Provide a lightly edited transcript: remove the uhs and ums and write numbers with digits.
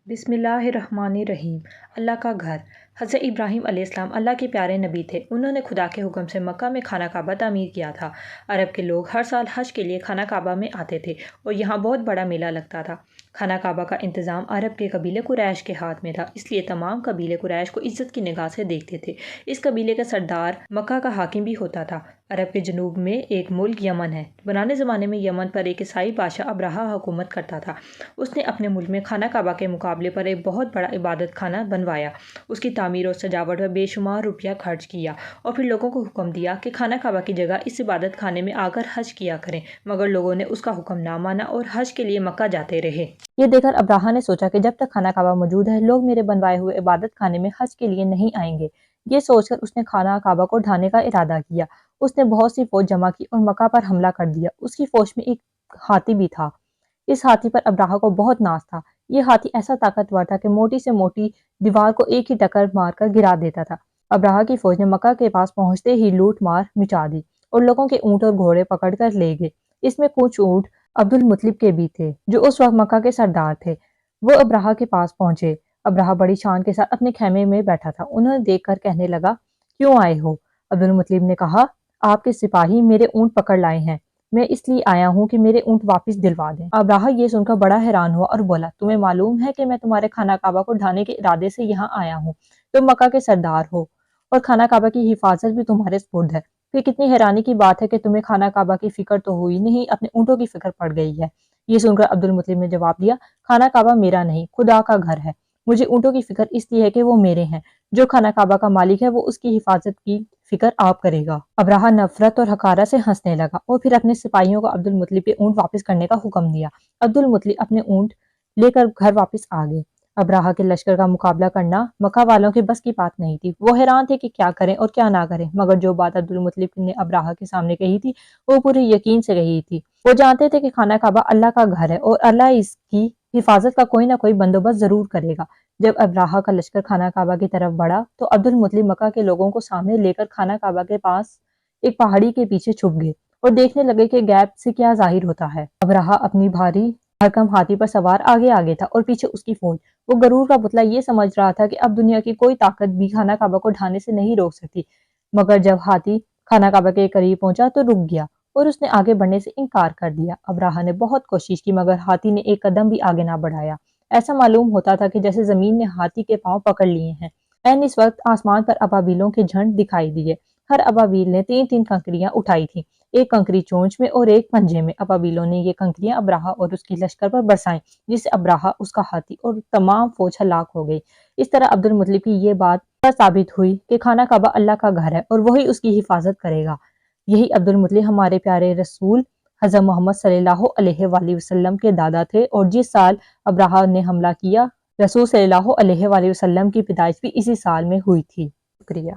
بسم اللہ الرحمن الرحیم۔ اللہ کا گھر۔ حضرت ابراہیم علیہ السلام اللہ کے پیارے نبی تھے۔ انہوں نے خدا کے حکم سے مکہ میں خانہ کعبہ تعمیر کیا تھا۔ عرب کے لوگ ہر سال حج کے لیے خانہ کعبہ میں آتے تھے اور یہاں بہت بڑا میلہ لگتا تھا۔ خانہ کعبہ کا انتظام عرب کے قبیلے قریش کے ہاتھ میں تھا، اس لیے تمام قبیلے قریش کو عزت کی نگاہ سے دیکھتے تھے۔ اس قبیلے کا سردار مکہ کا حاکم بھی ہوتا تھا۔ عرب کے جنوب میں ایک ملک یمن ہے۔ پرانے زمانے میں یمن پر ایک عیسائی بادشاہ ابرہہ حکومت کرتا تھا۔ اس نے اپنے ملک میں خانہ کعبہ کے مقابلے پر ایک بہت بڑا عبادت خانہ بنوایا۔ اس کی تعمیر اور سجاوٹ پر بے شمار روپیہ خرچ کیا اور پھر لوگوں کو حکم دیا کہ خانہ کعبہ کی جگہ اس عبادت خانے میں آ کر حج کیا کریں، مگر لوگوں نے اس کا حکم نہ مانا اور حج کے لیے مکہ جاتے رہے۔ یہ دیکھ کر ابرہہ نے سوچا کہ جب تک خانہ کعبہ موجود ہے لوگ میرے بنوائے ہوئے عبادت خانے میں حج کے لیے نہیں آئیں گے۔ یہ سوچ کر اس نے خانہ کعبہ کو ڈھانے کا ارادہ کیا۔ اس نے بہت سی فوج جمع کی اور مکہ پر حملہ کر دیا۔ اس کی فوج میں ایک ہاتھی بھی تھا۔ اس ہاتھی پر ابرہہ کو بہت ناز تھا۔ یہ ہاتھی ایسا طاقتور تھا کہ موٹی سے موٹی دیوار کو ایک ہی ٹکر مار کر گرا دیتا تھا۔ ابرہہ کی فوج نے مکہ کے پاس پہنچتے ہی لوٹ مار مچا دی اور لوگوں کے اونٹ اور گھوڑے پکڑ کر لے گئے۔ اس میں کچھ اونٹ عبد المطلب کے بھی تھے جو اس وقت مکہ کے سردار تھے۔ وہ ابرہہ کے پاس پہنچے۔ ابرہہ بڑی شان کے ساتھ اپنے خیمے میں بیٹھا تھا۔ انہیں دیکھ کر کہنے لگا، کیوں آئے ہو؟ عبد المطلب نے کہا، آپ کے سپاہی میرے اونٹ پکڑ لائے ہیں، میں اس لیے آیا ہوں کہ میرے اونٹ واپس دلوا دیں۔ ابرہہ یہ سن کر بڑا حیران ہوا اور بولا، تمہیں معلوم ہے کہ میں تمہارے خانہ کعبہ کو ڈھانے کے ارادے سے یہاں آیا ہوں۔ تم مکہ کے سردار ہو اور خانہ کعبہ کی حفاظت بھی تمہارے سپرد ہے، پھر کتنی حیرانی کی بات ہے کہ تمہیں خانہ کعبہ کی فکر تو ہوئی نہیں، اپنے اونٹوں کی فکر پڑ گئی ہے۔ یہ سن کر عبد المطلب نے جواب دیا، خانہ کعبہ میرا نہیں، خدا کا گھر ہے، مجھے اونٹوں کی فکر اس لیے ہے کہ وہ میرے ہیں، جو خانہ کعبہ کا مالک ہے وہ اس کی حفاظت کی فکر آپ کرے گا۔ ابرہہ نفرت اور حقارت سے ہنسنے لگا اور پھر اپنے سپاہیوں کو عبد المطلب کے اونٹ واپس کرنے کا حکم دیا۔ عبد المطلب اپنے اونٹ لے کر گھر واپس آ گئے۔ ابرہہ کے لشکر کا مقابلہ کرنا مکہ والوں کے بس کی بات نہیں تھی۔ وہ حیران تھے کہ کیا کریں اور کیا نہ کریں، مگر جو بات عبد المطلب نے ابرہہ کے سامنے کہی تھی وہ پورے یقین سے کہی تھی۔ وہ جانتے تھے کہ خانہ کعبہ اللہ کا گھر ہے اور اللہ اس کی حفاظت کا کوئی نہ کوئی بندوبست ضرور کرے گا۔ جب ابرہہ کا لشکر خانہ کعبہ کی طرف بڑھا تو عبد المطلب مکہ کے لوگوں کو سامنے لے کر خانہ کعبہ کے پاس ایک پہاڑی کے پیچھے چھپ گئے اور دیکھنے لگے کہ غیب سے کیا ظاہر ہوتا ہے۔ ابرہہ اپنی بھاری بھرکم ہاتھی پر سوار آگے تھا اور پیچھے اس کی فوج۔ وہ غرور کا پتلا یہ سمجھ رہا تھا کہ اب دنیا کی کوئی طاقت بھی خانہ کعبہ کو ڈھانے سے نہیں روک سکتی، مگر جب ہاتھی خانہ کعبہ کے قریب پہنچا تو رک گیا اور اس نے آگے بڑھنے سے انکار کر دیا۔ ابرہہ نے بہت کوشش کی مگر ہاتھی نے ایک قدم بھی آگے نہ بڑھایا۔ ایسا معلوم ہوتا تھا کہ جیسے زمین نے ہاتھی کے پاؤں پکڑ لیے ہیں۔ اس وقت آسمان پر ابابیلوں کے جھنڈ دکھائی دیے۔ ہر ابابیل نے 3 کنکریاں اٹھائی تھیں، ایک کنکری چونچ میں اور ایک پنجے میں۔ ابابیلوں نے یہ کنکریاں ابرہہ اور اس کی لشکر پر برسائیں، جس سے ابرہہ، اس کا ہاتھی اور تمام فوج ہلاک ہو گئی۔ اس طرح عبد المطلب کی یہ بات ثابت ہوئی کہ خانہ کعبہ اللہ کا گھر ہے اور وہی اس کی حفاظت کرے گا۔ یہی عبد المطلب ہمارے پیارے رسول حضرت محمد صلی اللہ علیہ وآلہ وسلم کے دادا تھے، اور جس سال ابرہہ نے حملہ کیا رسول صلی اللہ علیہ وآلہ وسلم کی پیدائش بھی اسی سال میں ہوئی تھی۔ شکریہ۔